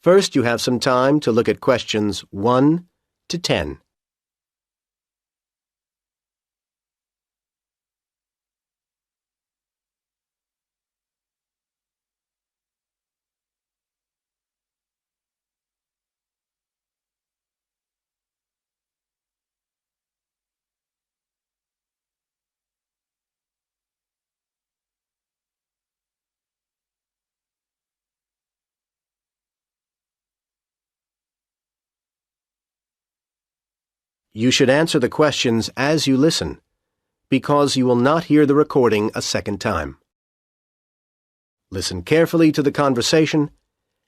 First, you have some time to look at questions 1 to 10. You should answer the questions as you listen, because you will not hear the recording a second time. Listen carefully to the conversation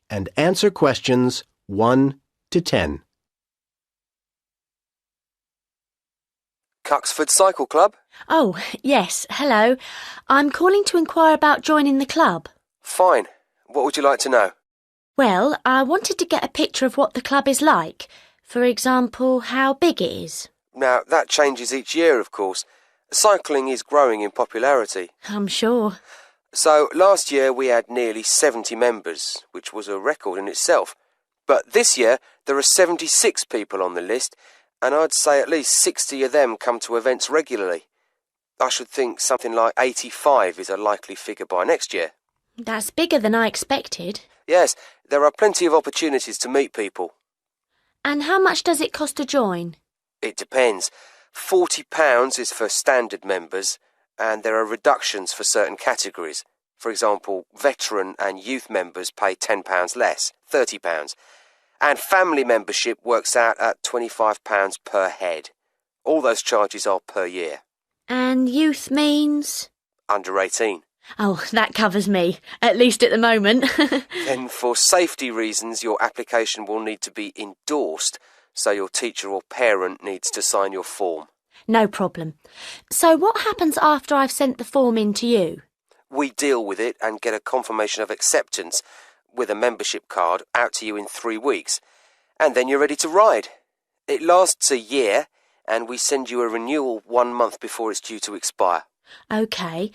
and answer questions 1 to 10. Cuxford Cycle Club? Oh, yes, hello. I'm calling to inquire about joining the club. Fine. What would you like to know? Well, I wanted to get a picture of what the club is like. For example, how big it is. Now, that changes each year, of course. Cycling is growing in popularity. I'm sure. So, last year we had nearly 70 members, which was a record in itself. But this year, there are 76 people on the list, and I'd say at least 60 of them come to events regularly. I should think something like 85 is a likely figure by next year. That's bigger than I expected. Yes, there are plenty of opportunities to meet people. And how much does it cost to join? It depends. £40 is for standard members, and there are reductions for certain categories. For example, veteran and youth members pay £10 less, £30. And family membership works out at £25 per head. All those charges are per year. And youth means? Under 18. Oh, that covers me, at least at the moment. Then for safety reasons, your application will need to be endorsed, so your teacher or parent needs to sign your form. No problem. So what happens after I've sent the form in to you? We deal with it and get a confirmation of acceptance with a membership card out to you in 3 weeks. And then you're ready to ride. It lasts a year, and we send you a renewal 1 month before it's due to expire. OK.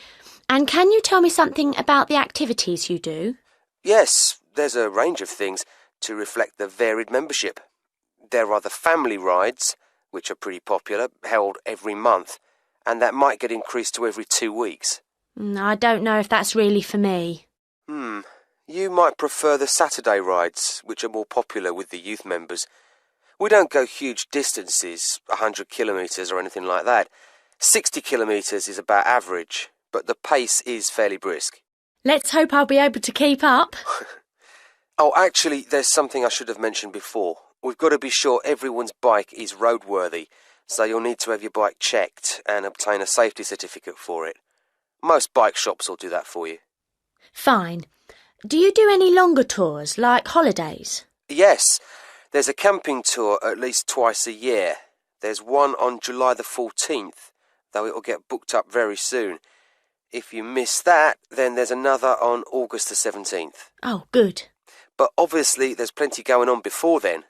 And can you tell me something about the activities you do? Yes, there's a range of things to reflect the varied membership. There are the family rides, which are pretty popular, held every month, and that might get increased to every 2 weeks. I don't know if that's really for me. You might prefer the Saturday rides, which are more popular with the youth members. We don't go huge distances, 100 kilometres or anything like that. 60 kilometres is about average, but the pace is fairly brisk. Let's hope I'll be able to keep up. Oh, actually, there's something I should have mentioned before. We've got to be sure everyone's bike is roadworthy, so you'll need to have your bike checked and obtain a safety certificate for it. Most bike shops will do that for you. Fine. Do you do any longer tours, like holidays? Yes, there's a camping tour at least twice a year. There's one on July the 14th, though it'll get booked up very soon. If you miss that, then there's another on August the 17th. Oh, good. But obviously there's plenty going on before then.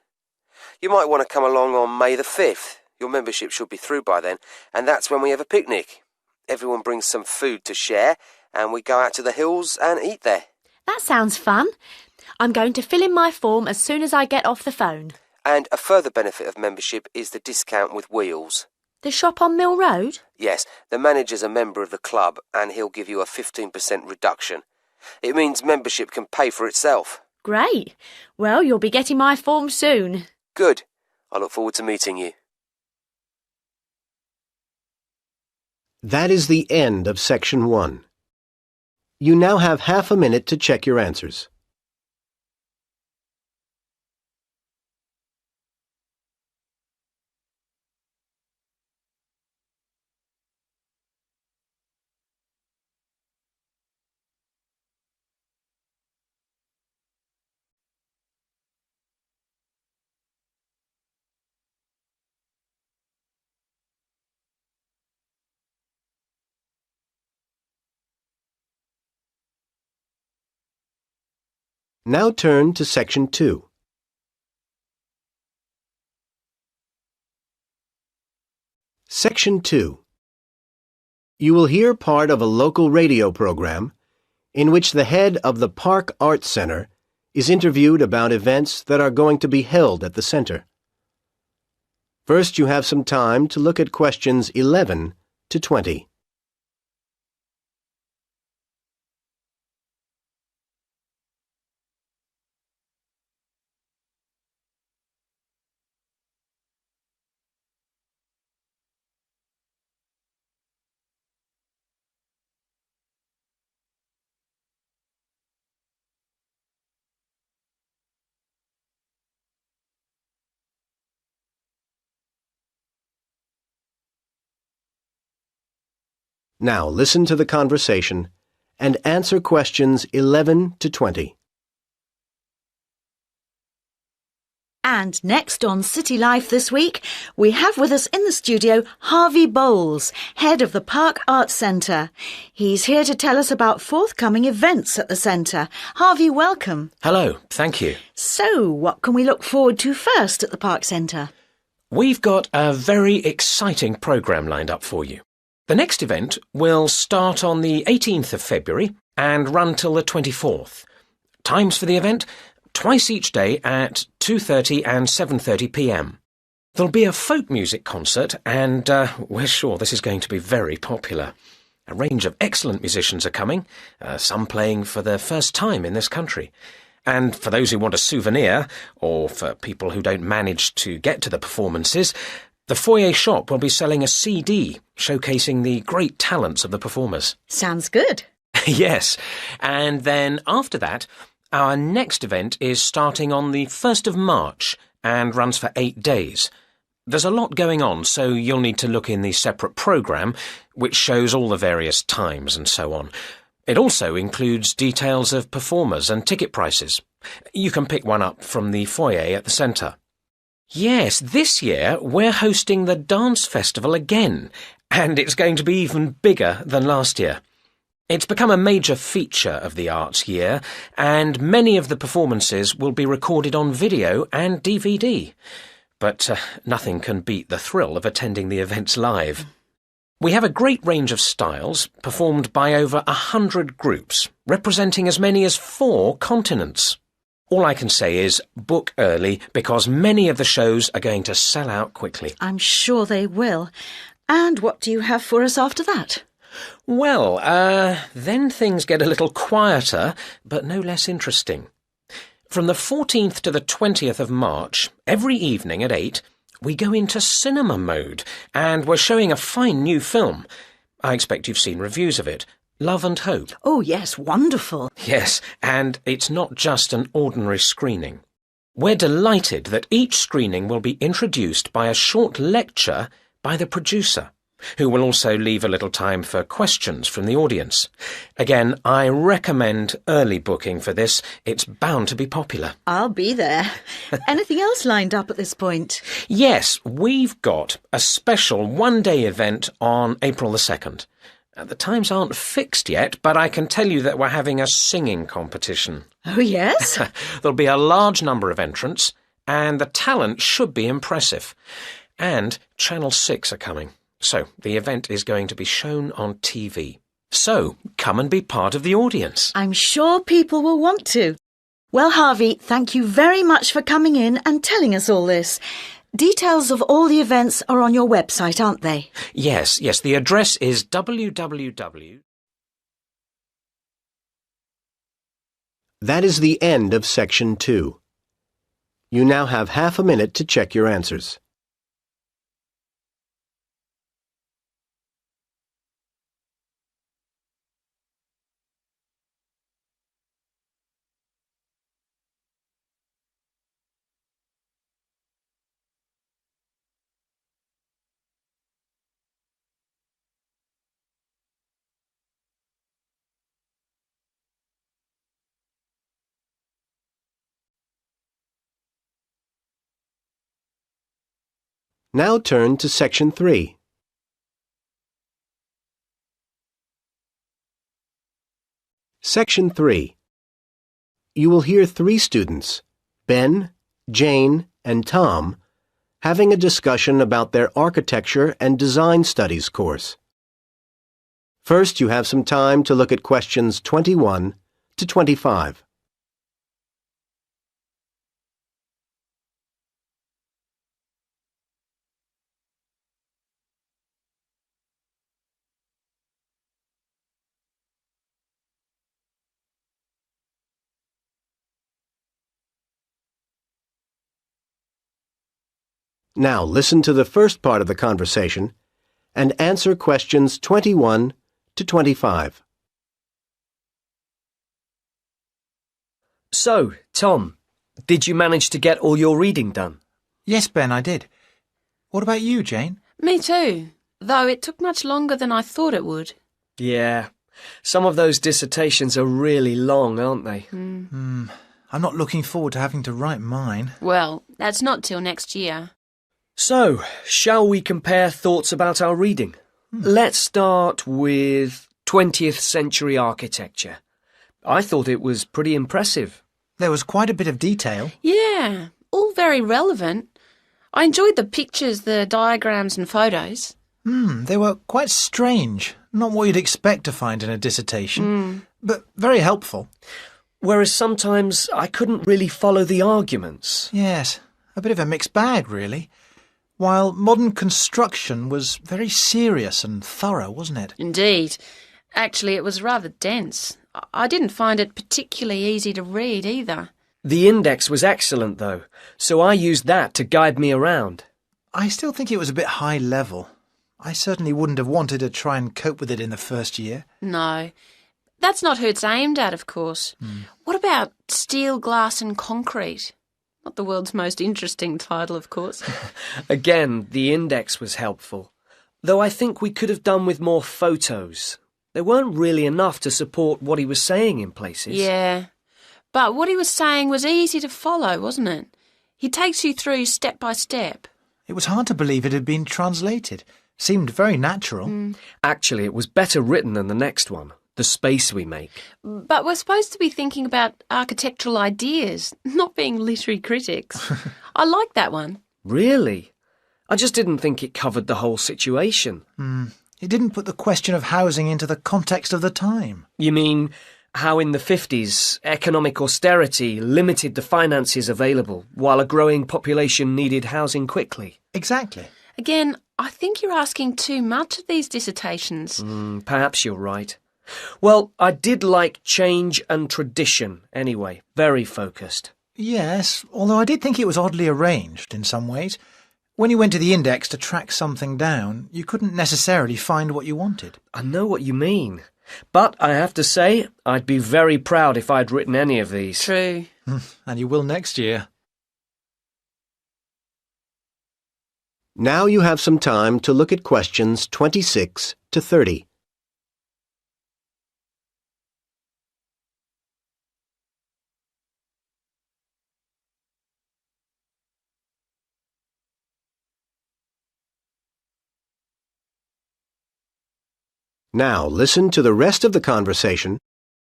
You might want to come along on May the 5th. Your membership should be through by then, and that's when we have a picnic. Everyone brings some food to share, and we go out to the hills and eat there. That sounds fun. I'm going to fill in my form as soon as I get off the phone. And a further benefit of membership is the discount with wheels. The shop on Mill Road? Yes, the manager's a member of the club, and he'll give you a 15% reduction. It means membership can pay for itself. Great. Well, you'll be getting my form soon. Good. I look forward to meeting you. That is the end of Section 1. You now have half a minute to check your answers. Now turn to Section 2. Section 2. You will hear part of a local radio program in which the head of the Park Arts Center is interviewed about events that are going to be held at the center. First, you have some time to look at questions 11 to 20. Now listen to the conversation and answer questions 11 to 20. And next on City Life this week, we have with us in the studio Harvey Bowles, head of the Park Arts Centre. He's here to tell us about forthcoming events at the centre. Harvey, welcome. Hello, thank you. So, what can we look forward to first at the Park Centre? We've got a very exciting programme lined up for you. The next event will start on the 18th of February and run till the 24th. Times for the event? Twice each day at 2:30 and 7:30 p.m. There'll be a folk music concert and we're sure this is going to be very popular. A range of excellent musicians are coming, some playing for the first time in this country. And for those who want a souvenir, or for people who don't manage to get to the performances, the foyer shop will be selling a CD showcasing the great talents of the performers. Sounds good. Yes, and then after that, our next event is starting on the 1st of March and runs for 8 days. There's a lot going on, so you'll need to look in the separate programme, which shows all the various times and so on. It also includes details of performers and ticket prices. You can pick one up from the foyer at the centre. Yes, this year we're hosting the dance festival again, and it's going to be even bigger than last year. It's become a major feature of the arts year, and many of the performances will be recorded on video and DVD. But nothing can beat the thrill of attending the events live. We have a great range of styles, performed by over 100 groups, representing as many as 4 continents. All I can say is book early, because many of the shows are going to sell out quickly. I'm sure they will. And what do you have for us after that? Well, then things get a little quieter, but no less interesting. From the 14th to the 20th of March, every evening at 8, we go into cinema mode, and we're showing a fine new film. I expect you've seen reviews of it. Love and Hope. Oh, yes, wonderful. Yes, and it's not just an ordinary screening. We're delighted that each screening will be introduced by a short lecture by the producer, who will also leave a little time for questions from the audience. Again, I recommend early booking for this. It's bound to be popular. I'll be there. Anything else lined up at this point? Yes, we've got a special one-day event on April the 2nd. The times aren't fixed yet, but I can tell you that we're having a singing competition. Oh, yes? There'll be a large number of entrants, and the talent should be impressive. And Channel 6 are coming, so the event is going to be shown on TV. So, come and be part of the audience. I'm sure people will want to. Well, Harvey, thank you very much for coming in and telling us all this. Details of all the events are on your website, aren't they? Yes, the address is www. That is the end of Section 2. You now have half a minute to check your answers. Now turn to Section 3. Section 3. You will hear 3 students, Ben, Jane, and Tom, having a discussion about their architecture and design studies course. First, you have some time to look at questions 21 to 25. Now listen to the first part of the conversation and answer questions 21 to 25. So, Tom, did you manage to get all your reading done? Yes, Ben, I did. What about you, Jane? Me too, though it took much longer than I thought it would. Yeah, some of those dissertations are really long, aren't they? I'm not looking forward to having to write mine. Well, that's not till next year. So, shall we compare thoughts about our reading? Let's start with 20th century architecture. I thought it was pretty impressive. There was quite a bit of detail. Yeah, all very relevant. I enjoyed the pictures, the diagrams and photos. They were quite strange. Not what you'd expect to find in a dissertation, but very helpful. Whereas sometimes I couldn't really follow the arguments. Yes, a bit of a mixed bag, really. While modern construction was very serious and thorough, wasn't it? Indeed. Actually, it was rather dense. I didn't find it particularly easy to read either. The index was excellent, though, so I used that to guide me around. I still think it was a bit high level. I certainly wouldn't have wanted to try and cope with it in the first year. No. That's not who it's aimed at, of course. What about steel, glass and concrete? Not the world's most interesting title, of course. Again, the index was helpful, though I think we could have done with more photos. There weren't really enough to support what he was saying in places. Yeah, but what he was saying was easy to follow, wasn't it? He takes you through step by step. It was hard to believe it had been translated. Seemed very natural. Actually, it was better written than the next one, The Space We Make. But we're supposed to be thinking about architectural ideas, not being literary critics. I like that one. Really? I just didn't think it covered the whole situation. It didn't put the question of housing into the context of the time. You mean how in the 50s economic austerity limited the finances available while a growing population needed housing quickly? Exactly. Again, I think you're asking too much of these dissertations. Perhaps you're right. Well, I did like change and tradition anyway. Very focused. Yes, although I did think it was oddly arranged in some ways. When you went to the index to track something down, you couldn't necessarily find what you wanted. I know what you mean. But I have to say, I'd be very proud if I'd written any of these. True. And you will next year. Now you have some time to look at questions 26 to 30. Now listen to the rest of the conversation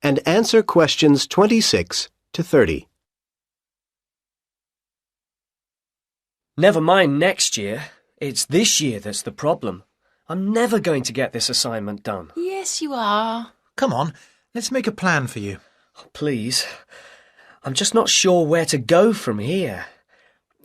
and answer questions 26 to 30. Never mind next year. It's this year that's the problem. I'm never going to get this assignment done. Yes, you are. Come on, let's make a plan for you. Oh, please. I'm just not sure where to go from here.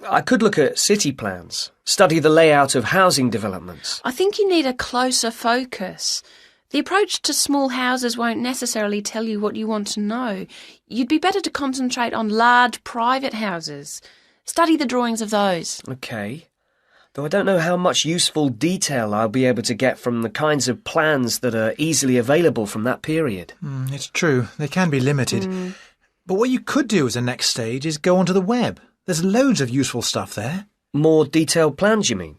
I could look at city plans, study the layout of housing developments. I think you need a closer focus. The approach to small houses won't necessarily tell you what you want to know. You'd be better to concentrate on large private houses. Study the drawings of those. OK. Though I don't know how much useful detail I'll be able to get from the kinds of plans that are easily available from that period. It's true, they can be limited. But what you could do as a next stage is go onto the web. There's loads of useful stuff there. More detailed plans, you mean?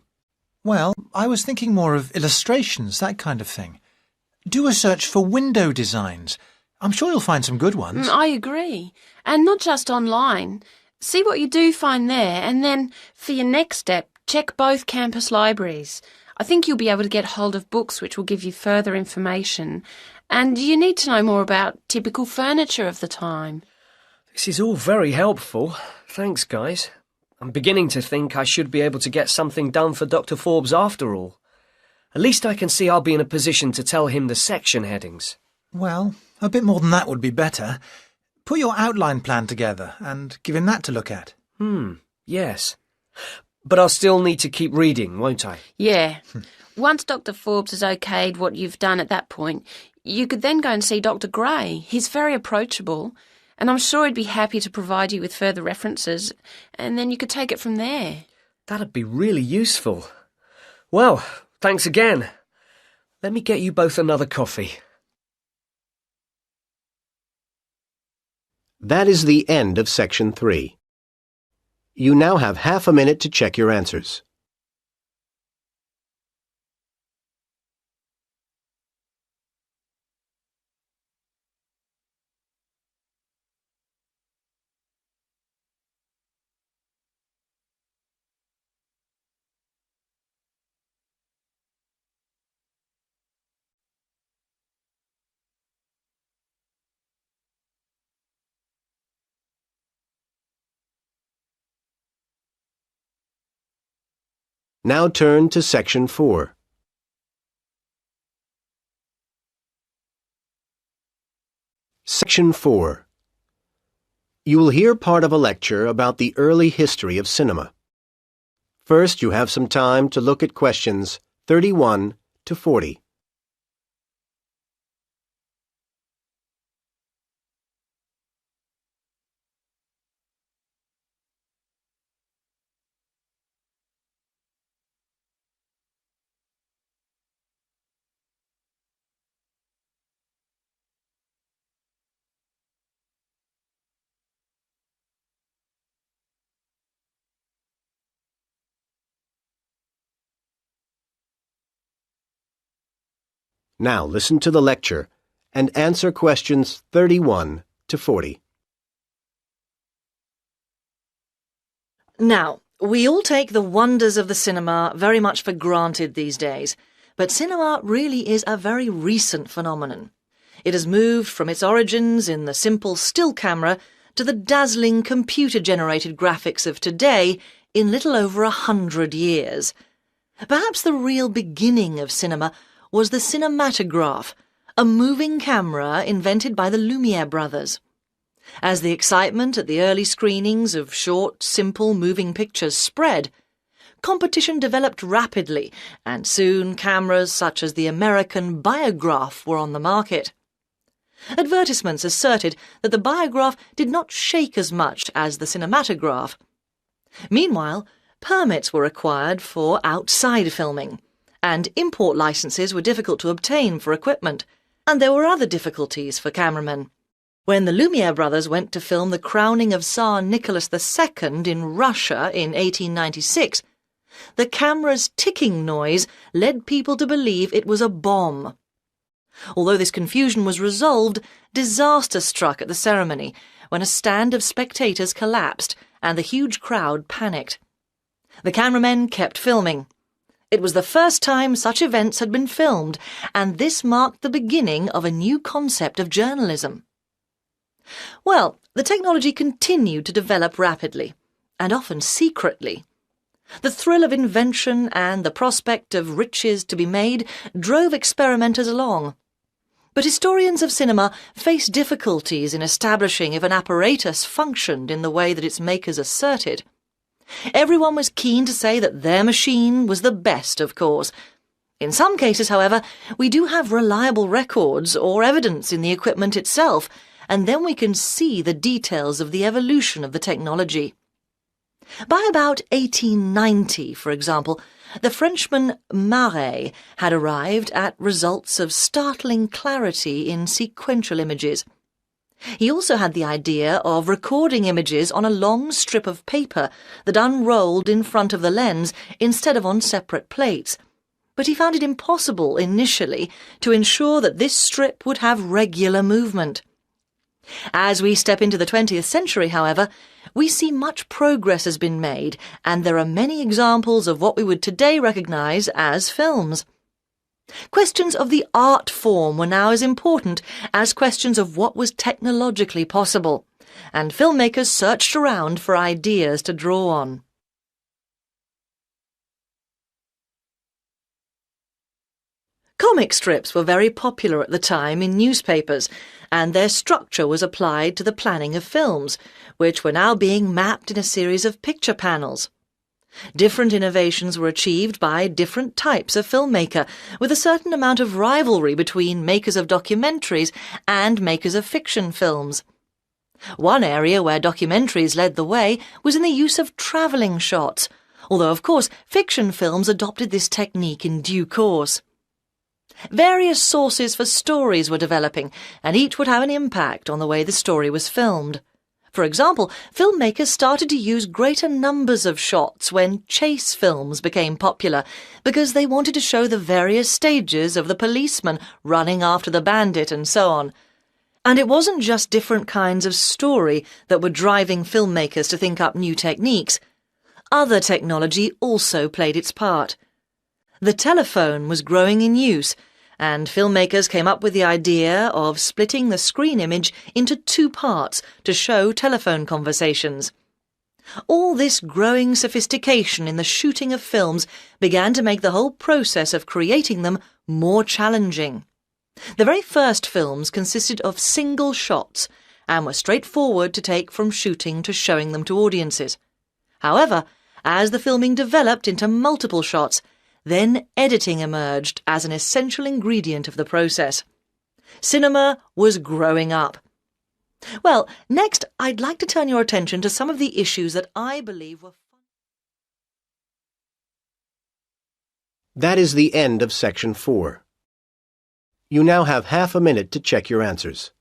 Well, I was thinking more of illustrations, that kind of thing. Do a search for window designs. I'm sure you'll find some good ones. I agree. And not just online. See what you do find there, and then, for your next step, check both campus libraries. I think you'll be able to get hold of books which will give you further information. And you need to know more about typical furniture of the time. This is all very helpful. Thanks, guys. I'm beginning to think I should be able to get something done for Dr. Forbes after all. At least I can see I'll be in a position to tell him the section headings. Well, a bit more than that would be better. Put your outline plan together and give him that to look at. Yes. But I'll still need to keep reading, won't I? Yeah. Once Dr. Forbes has okayed what you've done at that point, you could then go and see Dr. Gray. He's very approachable, and I'm sure he'd be happy to provide you with further references, and then you could take it from there. That'd be really useful. Well, thanks again. Let me get you both another coffee. That is the end of Section 3. You now have half a minute to check your answers. Now turn to Section 4. Section 4. You will hear part of a lecture about the early history of cinema. First, you have some time to look at questions 31 to 40. Now listen to the lecture and answer questions 31 to 40. Now, we all take the wonders of the cinema very much for granted these days, but cinema really is a very recent phenomenon. It has moved from its origins in the simple still camera to the dazzling computer-generated graphics of today in little over 100 years. Perhaps the real beginning of cinema was the cinematograph, a moving camera invented by the Lumiere brothers. As the excitement at the early screenings of short, simple moving pictures spread, competition developed rapidly, and soon cameras such as the American Biograph were on the market. Advertisements asserted that the Biograph did not shake as much as the cinematograph. Meanwhile, permits were required for outside filming, and import licenses were difficult to obtain for equipment, and there were other difficulties for cameramen. When the Lumiere brothers went to film the crowning of Tsar Nicholas II in Russia in 1896, the camera's ticking noise led people to believe it was a bomb. Although this confusion was resolved, disaster struck at the ceremony when a stand of spectators collapsed and the huge crowd panicked. The cameramen kept filming. It was the first time such events had been filmed, and this marked the beginning of a new concept of journalism. Well, the technology continued to develop rapidly, and often secretly. The thrill of invention and the prospect of riches to be made drove experimenters along. But historians of cinema face difficulties in establishing if an apparatus functioned in the way that its makers asserted. Everyone was keen to say that their machine was the best, of course. In some cases, however, we do have reliable records or evidence in the equipment itself, and then we can see the details of the evolution of the technology. By about 1890, for example, the Frenchman Marais had arrived at results of startling clarity in sequential images. He also had the idea of recording images on a long strip of paper that unrolled in front of the lens instead of on separate plates, but he found it impossible initially to ensure that this strip would have regular movement. As we step into the 20th century, however, we see much progress has been made, and there are many examples of what we would today recognise as films. Questions of the art form were now as important as questions of what was technologically possible, and filmmakers searched around for ideas to draw on. Comic strips were very popular at the time in newspapers, and their structure was applied to the planning of films, which were now being mapped in a series of picture panels. Different innovations were achieved by different types of filmmaker, with a certain amount of rivalry between makers of documentaries and makers of fiction films. One area where documentaries led the way was in the use of travelling shots, although of course fiction films adopted this technique in due course. Various sources for stories were developing, and each would have an impact on the way the story was filmed. For example, filmmakers started to use greater numbers of shots when chase films became popular, because they wanted to show the various stages of the policeman running after the bandit and so on. And it wasn't just different kinds of story that were driving filmmakers to think up new techniques. Other technology also played its part. The telephone was growing in use, and filmmakers came up with the idea of splitting the screen image into two parts to show telephone conversations. All this growing sophistication in the shooting of films began to make the whole process of creating them more challenging. The very first films consisted of single shots and were straightforward to take from shooting to showing them to audiences. However, as the filming developed into multiple shots, then editing emerged as an essential ingredient of the process. Cinema was growing up. Well, next I'd like to turn your attention to some of the issues that I believe were... That is the end of Section 4. You now have half a minute to check your answers.